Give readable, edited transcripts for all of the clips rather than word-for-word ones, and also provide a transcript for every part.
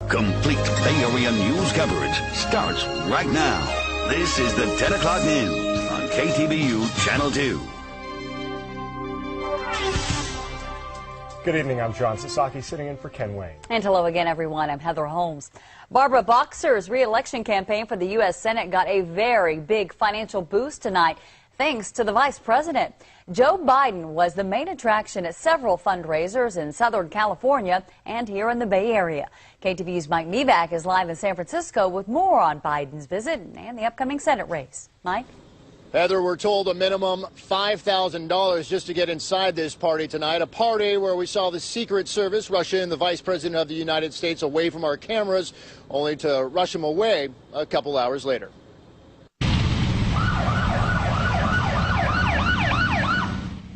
Complete Bay Area news coverage starts right now. This is the 10 o'clock news on KTVU Channel 2. Good evening, I'm John Sasaki, sitting in for Ken Wayne. And hello again, everyone. I'm Heather Holmes. Barbara Boxer's re-election campaign for the U.S. Senate got a very big financial boost tonight, thanks to the vice president. Joe Biden was the main attraction at several fundraisers in Southern California and here in the Bay Area. KTVU's Mike Meback is live in San Francisco with more on Biden's visit and the upcoming Senate race. Mike? Heather, we're told a minimum $5,000 just to get inside this party tonight, a party where we saw the Secret Service rush in the Vice President of the United States away from our cameras, only to rush him away a couple hours later.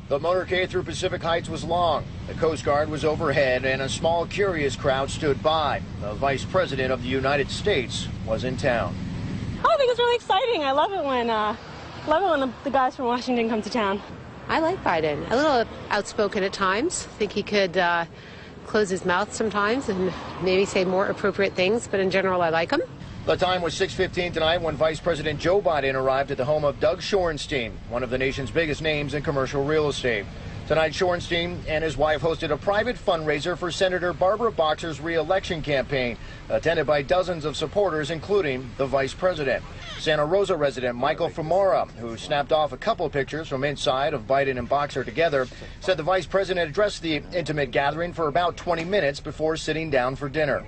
The motorcade through Pacific Heights was long. The Coast Guard was overhead, and a small, curious crowd stood by. The Vice President of the United States was in town. I think it's really exciting. I love it when the guys from Washington come to town. I like Biden. A little outspoken at times. I think he could close his mouth sometimes and maybe say more appropriate things, but in general, I like him. The time was 6:15 tonight when Vice President Joe Biden arrived at the home of Doug Shorenstein, one of the nation's biggest names in commercial real estate. Tonight, Shorenstein and his wife hosted a private fundraiser for Senator Barbara Boxer's re-election campaign, attended by dozens of supporters, including the vice president. Santa Rosa resident Michael A Fiumara, who snapped off a couple pictures from inside of Biden and Boxer together, said the vice president addressed the intimate gathering for about 20 minutes before sitting down for dinner.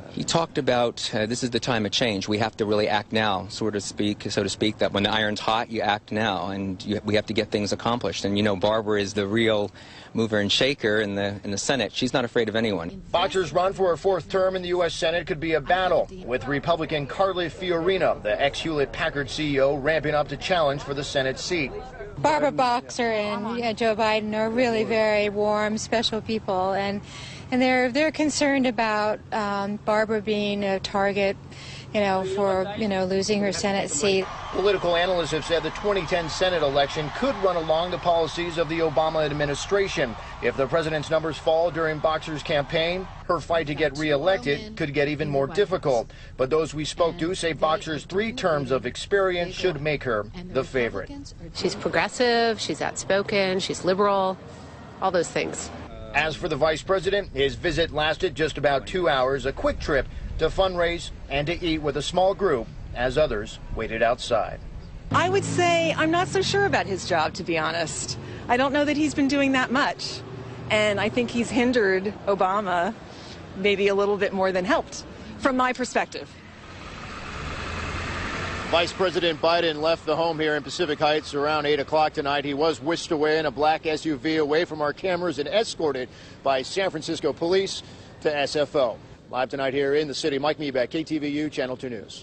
He talked about this is the time of change. We have to really act now, so to speak, that when the iron's hot, you act now, and we have to get things accomplished. And you know, Barbara is the real mover and shaker in the Senate. She's not afraid of anyone. Boxer's run for her fourth term in the U.S. Senate could be a battle, with Republican Carly Fiorina, the ex-Hewlett-Packard CEO, ramping up to challenge for the Senate seat. Barbara Boxer and Joe Biden are really very warm, special people, and they're concerned about Barbara being a target, for losing her Senate seat. Political analysts have said the 2010 Senate election could run along the policies of the Obama administration. If the president's numbers fall during Boxer's campaign, her fight to get re-elected could get even more difficult. But those we spoke to say Boxer's 3 terms of experience should make her the favorite. She's progressive, she's outspoken, she's liberal, all those things. As for the vice president, his visit lasted just about 2 hours, a quick trip to fundraise and to eat with a small group as others waited outside. I would say I'm not so sure about his job, to be honest. I don't know that he's been doing that much. And I think he's hindered Obama maybe a little bit more than helped, from my perspective. Vice President Biden left the home here in Pacific Heights around 8 o'clock tonight. He was whisked away in a black SUV away from our cameras and escorted by San Francisco police to SFO. Live tonight here in the city, Mike Meback, KTVU Channel 2 News.